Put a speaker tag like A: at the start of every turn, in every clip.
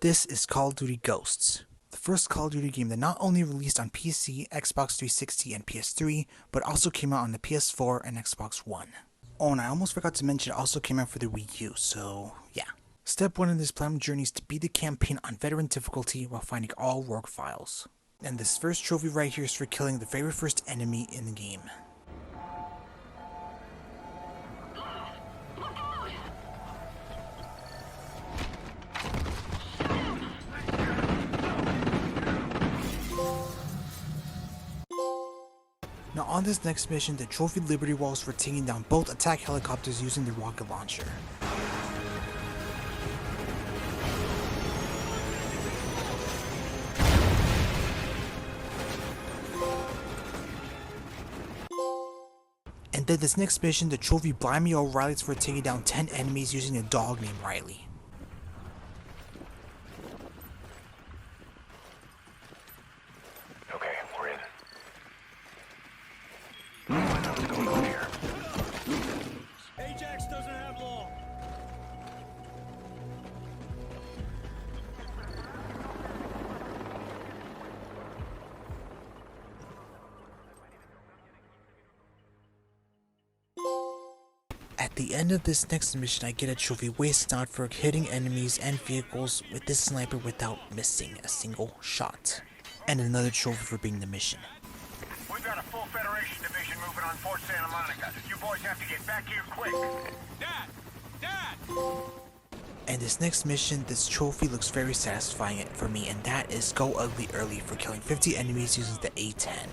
A: This is Call of Duty Ghosts, the first Call of Duty game that not only released on PC, Xbox 360, and PS3, but also came out on the PS4 and Xbox One. Oh, and I almost forgot to mention it also came out for the Wii U, so yeah. Step 1 in this platinum journey is to beat the campaign on veteran difficulty while finding all rogue files. And this first trophy right here is for killing the very first enemy in the game. Now on this next mission, the trophy Liberty Wall is for taking down both attack helicopters using the rocket launcher. And then this next mission, the trophy Blind Me O'Reilly is for taking down 10 enemies using a dog named Riley.
B: Okay, we're in. What's going on here?
C: Ajax doesn't have long.
A: At the end of this next mission, I get a trophy wasted out for hitting enemies and vehicles with this sniper without missing a single shot. And another trophy for beating the mission.
B: We've got a full Federation division moving on Fort Santa Monica. You boys have to get back here quick. Dad!
A: And this next mission, this trophy looks very satisfying for me, and that is Go Ugly Early for killing 50 enemies using the A10.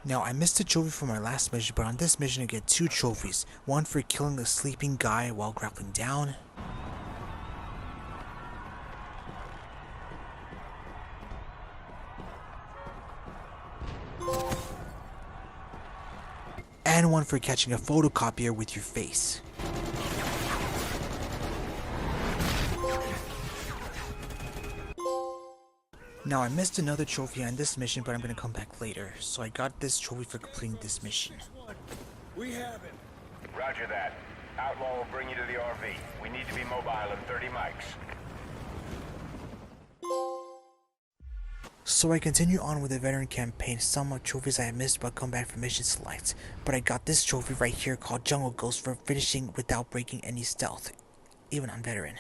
A: Now, I missed a trophy from my last mission, but on this mission I get 2 trophies. One for killing a sleeping guy while grappling down. And one for catching a photocopier with your face. Now I missed another trophy on this mission, but I'm gonna come back later. So I got this trophy for completing this mission.
C: We have it.
B: Roger that. Outlaw will bring you to the RV. We need to be mobile in 30 mics.
A: So I continue on with the veteran campaign. Some of trophies I have missed but come back for mission select. But I got this trophy right here called Jungle Ghost for finishing without breaking any stealth, even on veteran.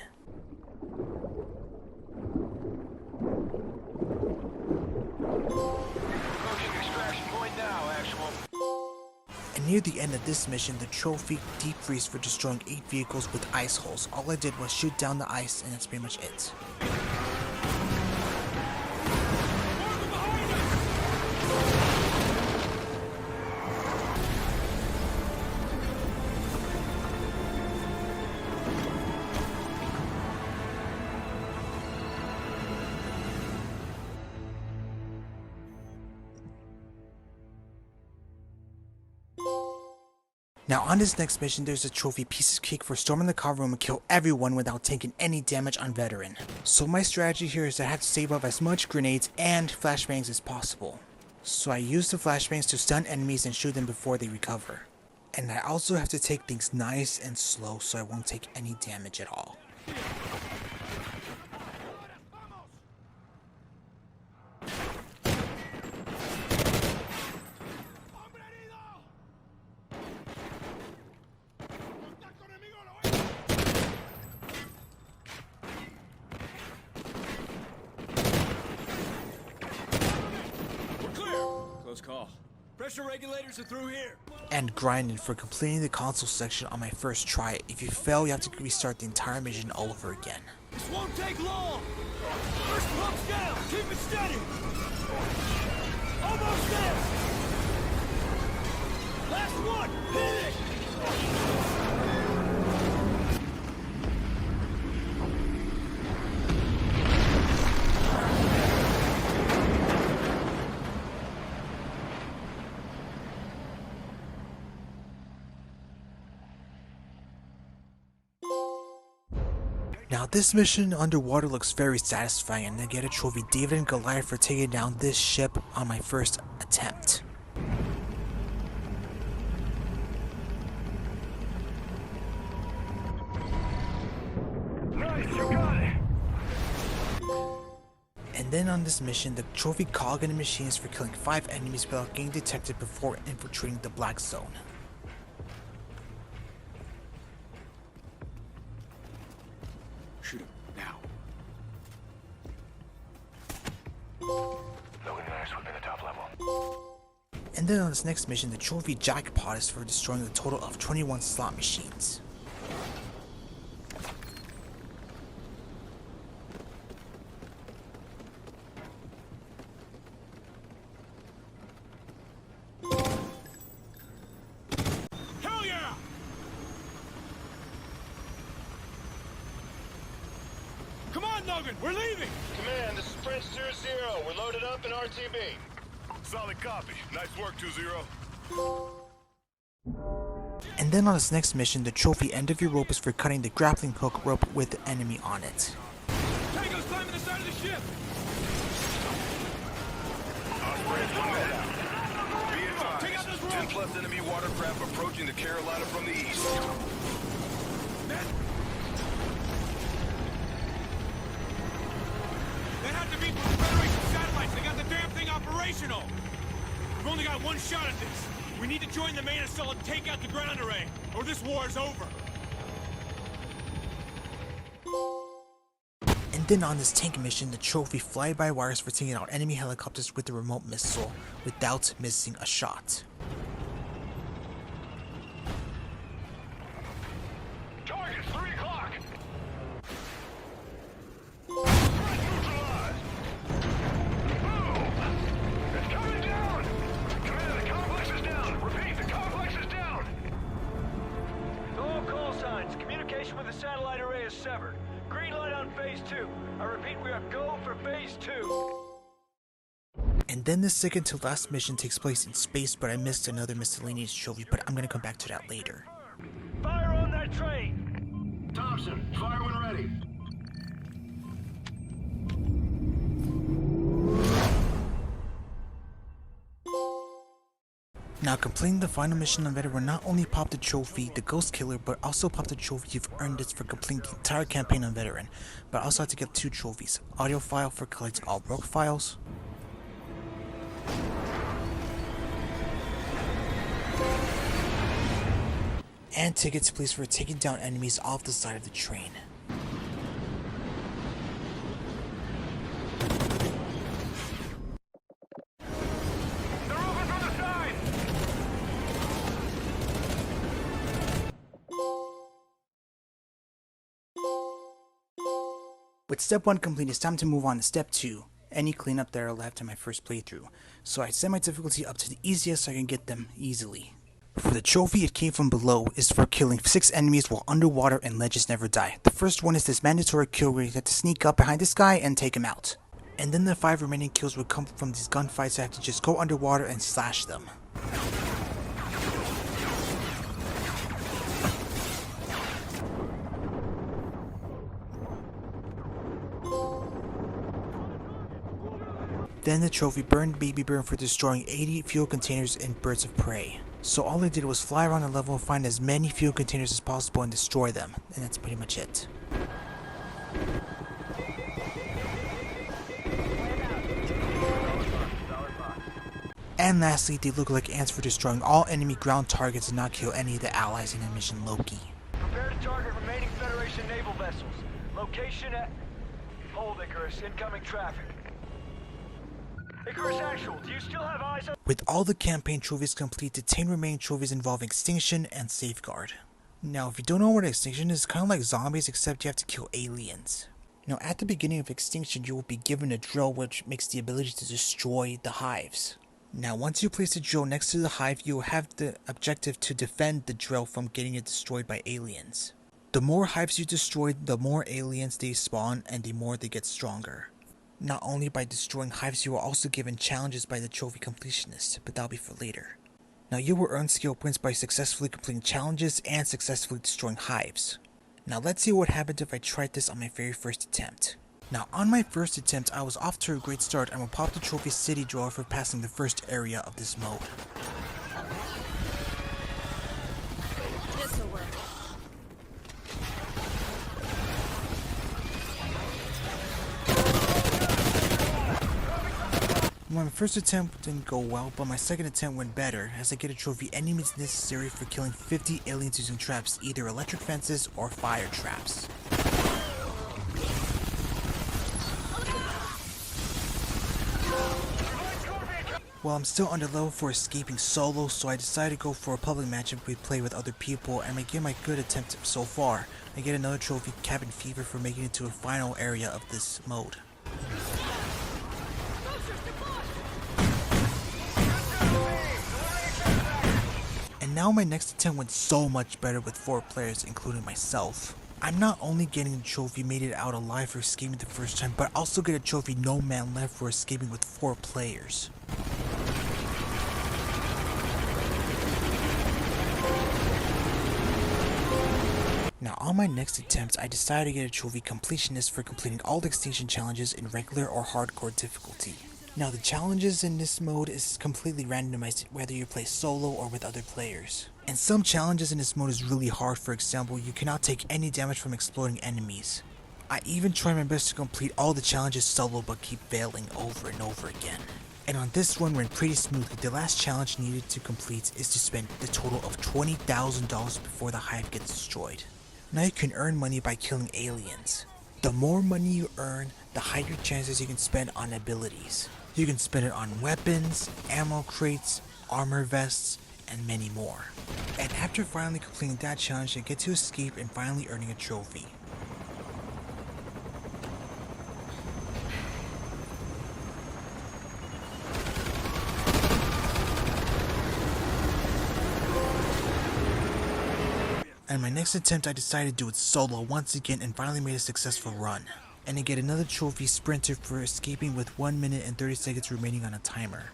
A: And near the end of this mission, the trophy Deep Freeze for destroying 8 vehicles with ice holes. All I did was shoot down the ice, and that's pretty much it. Now on this next mission, there's a trophy Piece of Cake for storming the car room and kill everyone without taking any damage on veteran. So my strategy here is to have to save up as much grenades and flashbangs as possible. So I use the flashbangs to stun enemies and shoot them before they recover. And I also have to take things nice and slow so I won't take any damage at all.
C: Close call. Pressure regulators are through here.
A: And grinding for completing the console section on my first try. If you fail, you have to restart the entire mission all over again.
C: This won't take long. First pump's down. Keep it steady. Almost there. Last one. Hit it.
A: Now this mission underwater looks very satisfying, and I get a trophy David and Goliath for taking down this ship on my first attempt.
B: Nice, you got it!
A: And then on this mission, the trophy cog in the machine is for killing 5 enemies without getting detected before infiltrating the black zone.
C: Shoot him, now.
B: Looking nice, whipping the top level.
A: And then on this next mission, the trophy jackpot is for destroying a total of 21 slot machines.
C: Hell yeah! Come on, Logan, we're leaving!
D: Command, this is Prince 2-0. We're loaded up in RTB.
B: Solid copy. Nice work, 2-0.
A: And then on this next mission, the trophy end of your rope is for cutting the grappling hook rope with the enemy on it.
C: Tango's climbing the side of the ship!
B: Be advised,
C: Take out those
B: 10
C: ropes!
B: plus enemy watercraft approaching the Carolina from the east.
C: That had to be from the Federation satellites. They got the damn thing operational. We've only got one shot at this. We need to join the main assault and take out the ground array, or this war is over.
A: And then on this tank mission, the trophy fly-by-wires for taking out enemy helicopters with the remote missile without missing a shot.
B: Target's 3 o'clock. Threat neutralized. Boom! It's coming down. Command, the complex is down. Repeat, the complex is down.
E: All call signs. Communication with the satellite array is severed. Green light on phase 2. I repeat, we are go for phase 2.
A: And then the second to last mission takes place in space, but I missed another miscellaneous trophy, but I'm gonna come back to that later.
E: Fire on that train!
D: Thompson, fire when ready.
A: Now completing the final mission on Veteran will not only pop the trophy, the Ghost Killer, but also pop the trophy you've earned this for completing the entire campaign on Veteran. But I also have to get 2 trophies, audio file for collecting all broke files, and tickets please for taking down enemies off the side of the train.
B: They're moving from the side.
A: With step 1 complete, it's time to move on to step 2, any cleanup that are left in my first playthrough. So I set my difficulty up to the easiest so I can get them easily. For the trophy it came from below is for killing 6 enemies while underwater and legends never die. The first one is this mandatory kill where you have to sneak up behind this guy and take him out. And then the 5 remaining kills would come from these gunfights, so I have to just go underwater and slash them. Then the trophy Burned Baby Burn for destroying 80 fuel containers and birds of prey. So all I did was fly around the level and find as many fuel containers as possible and destroy them, and that's pretty much it. And lastly, they look like ants for destroying all enemy ground targets and not kill any of the allies in the mission Loki.
E: Prepare to target remaining Federation naval vessels. Location at... Hold, Icarus. Incoming traffic. Icarus Actual, do you still have eyes on...
A: With all the campaign trophies completed, 10 remaining trophies involve Extinction and Safeguard. Now, if you don't know what Extinction is, it's kind of like zombies except you have to kill aliens. Now, at the beginning of Extinction, you will be given a drill which makes the ability to destroy the hives. Now, once you place the drill next to the hive, you will have the objective to defend the drill from getting it destroyed by aliens. The more hives you destroy, the more aliens they spawn and the more they get stronger. Not only by destroying hives, you are also given challenges by the trophy completionist, but that'll be for later. Now you will earn skill points by successfully completing challenges and successfully destroying hives. Now let's see what happened if I tried this on my very first attempt. Now on my first attempt I was off to a great start and will pop the trophy city drawer for passing the first area of this mode.
F: This'll work.
A: My first attempt didn't go well, but my second attempt went better, as I get a trophy any means necessary for killing 50 aliens using traps, either electric fences or fire traps. Well, I'm still under level for escaping solo, so I decided to go for a public matchup we play with other people, and I give my good attempt so far. I get another trophy, Cabin Fever, for making it to a final area of this mode. And now my next attempt went so much better with 4 players, including myself. I'm not only getting a trophy made it out alive for escaping the first time, but also get a trophy no man left for escaping with 4 players. Now on my next attempt, I decided to get a trophy completionist for completing all the Extinction challenges in regular or hardcore difficulty. Now the challenges in this mode is completely randomized whether you play solo or with other players. And some challenges in this mode is really hard. For example, you cannot take any damage from exploding enemies. I even try my best to complete all the challenges solo but keep failing over and over again. And on this one went pretty smoothly. The last challenge needed to complete is to spend the total of $20,000 before the hive gets destroyed. Now you can earn money by killing aliens. The more money you earn, the higher chances you can spend on abilities. You can spend it on weapons, ammo crates, armor vests, and many more. And after finally completing that challenge, you get to escape and finally earning a trophy. And my next attempt I decided to do it solo once again and finally made a successful run. And I get another trophy, Sprinter, for escaping with 1 minute and 30 seconds remaining on a timer.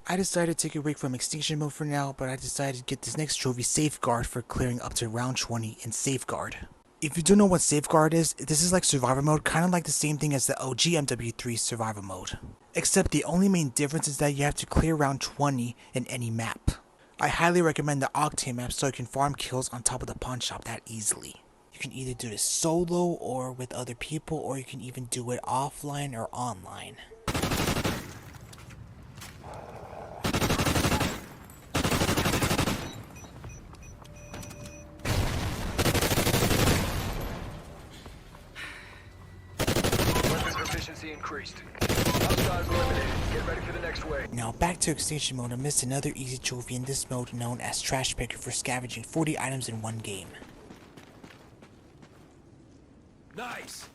A: I decided to take a break from Extinction mode for now, but I decided to get this next trophy, Safeguard, for clearing up to round 20 in Safeguard. If you don't know what Safeguard is, this is like survivor mode, kind of like the same thing as the OG MW3 survivor mode. Except the only main difference is that you have to clear round 20 in any map. I highly recommend the Octane map so you can farm kills on top of the pawn shop that easily. You can either do this solo or with other people, or you can even do it offline or online.
E: Increased. Hostiles eliminated. Get ready for the next wave.
A: Now back to Extinction mode. I missed another easy trophy in this mode known as Trash Picker for scavenging 40 items in one game.
C: Nice.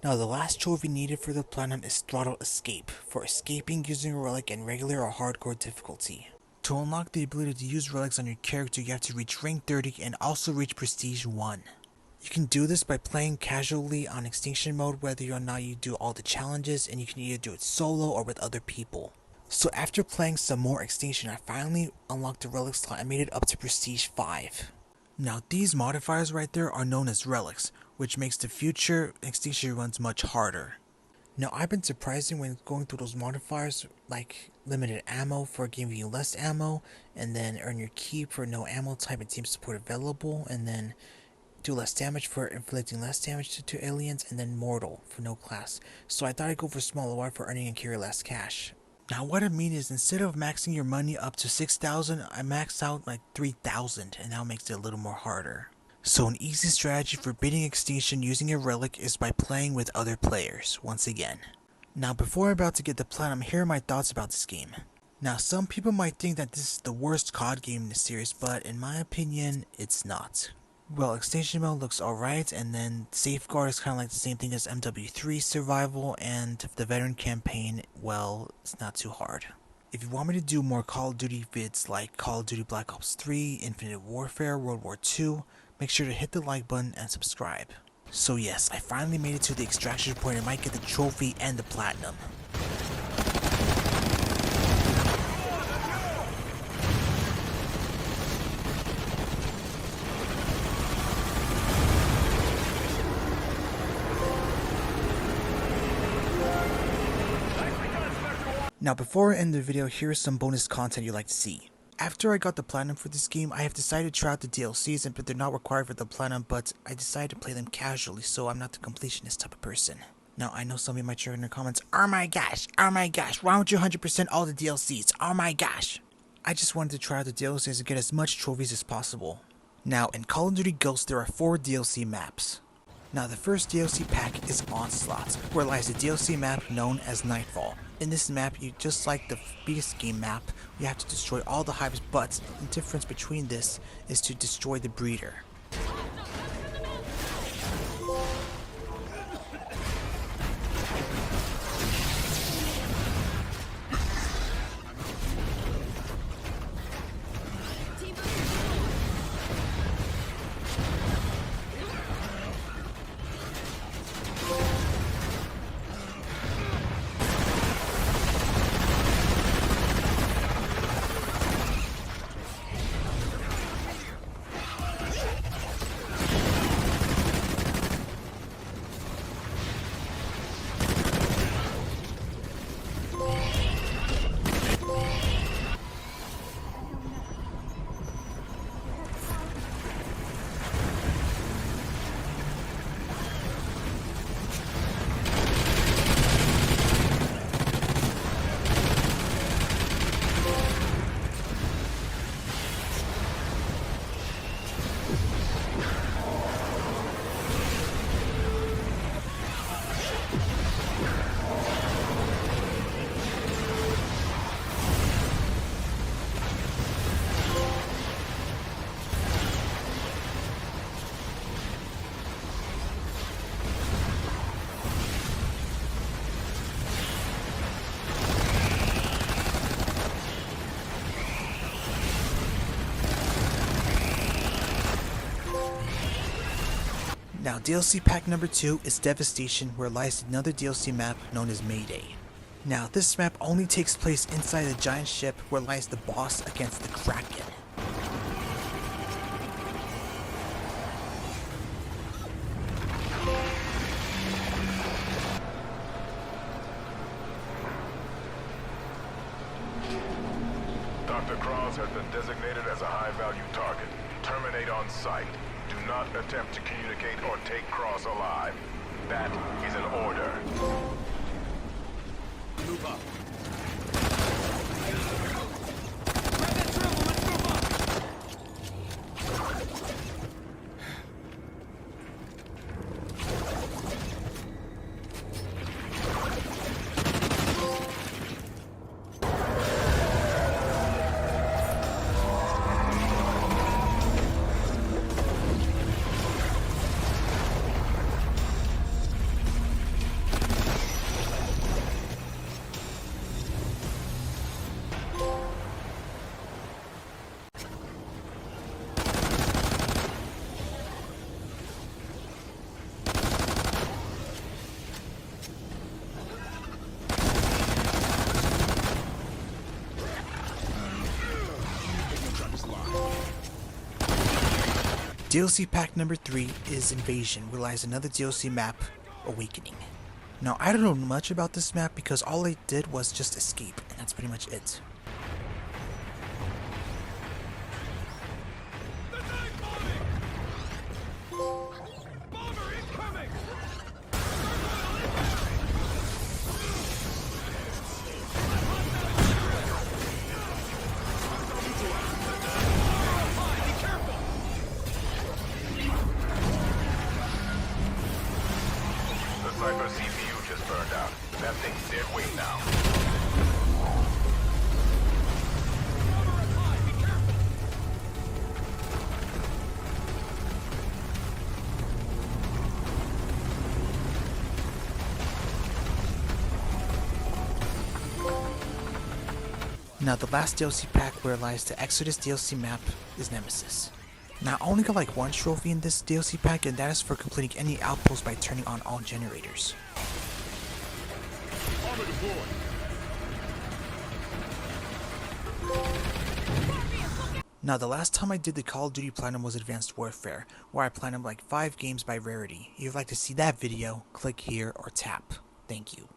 A: Now the last trophy needed for the platinum is Throttle Escape for escaping using a relic in regular or hardcore difficulty. To unlock the ability to use relics on your character, you have to reach rank 30 and also reach prestige 1. You can do this by playing casually on Extinction mode whether or not you do all the challenges, and you can either do it solo or with other people. So after playing some more Extinction, I finally unlocked the relic slot and made it up to prestige 5. Now these modifiers right there are known as relics, which makes the future Extinction runs much harder. Now I've been surprising when going through those modifiers, like limited ammo for giving you less ammo, and then earn your keep for no ammo type and team support available, and then do less damage for inflicting less damage to aliens, and then mortal for no class. So I thought I'd go for small OR for earning and carry less cash. Now what I mean is, instead of maxing your money up to 6,000, I maxed out like 3,000, and now makes it a little more harder. So an easy strategy for beating Extinction using a relic is by playing with other players, once again. Now before I'm about to get the platinum, here are my thoughts about this game. Now some people might think that this is the worst COD game in the series, but in my opinion, it's not. Well, Extinction mode looks alright, and then Safeguard is kind of like the same thing as MW3 survival, and the veteran campaign, well, it's not too hard. If you want me to do more Call of Duty vids like Call of Duty Black Ops 3, Infinite Warfare, World War II, make sure to hit the like button and subscribe. So yes, I finally made it to the extraction point and might get the trophy and the platinum. Now before I end the video, here is some bonus content you'd like to see. After I got the platinum for this game, I have decided to try out the DLCs, but they're not required for the platinum, but I decided to play them casually, so I'm not the completionist type of person. Now I know some of you might share in their comments, oh my gosh, why don't you 100% all the DLCs, oh my gosh. I just wanted to try out the DLCs and get as much trophies as possible. Now in Call of Duty Ghosts there are 4 DLC maps. Now the first DLC pack is Onslaught, where lies the DLC map known as Nightfall. In this map, just like the biggest game map, you have to destroy all the hives, but the difference between this is to destroy the breeder. Now DLC pack number 2 is Devastation, where lies another DLC map known as Mayday. Now this map only takes place inside a giant ship where lies the boss against the Kraken.
B: Dr. Cross has been designated as a high-value target. Terminate on sight. Do not attempt to communicate or take Cross alive. That is an order.
C: Move up. Grab that drill and let's move up!
A: DLC pack number 3 is Invasion, where lies another DLC map, Awakening. Now I don't know much about this map because all I did was just escape, and that's pretty much it.
B: Cypher CPU just burned out. That thing's dead weight now.
A: Now the last DLC pack where lies the Exodus DLC map is Nemesis. Now I only got like one trophy in this DLC pack, and that is for completing any outpost by turning on all generators.
C: Armor deployed.
A: Now the last time I did the Call of Duty Platinum was Advanced Warfare, where I platinumed like 5 games by rarity. If you'd like to see that video, click here or tap. Thank you.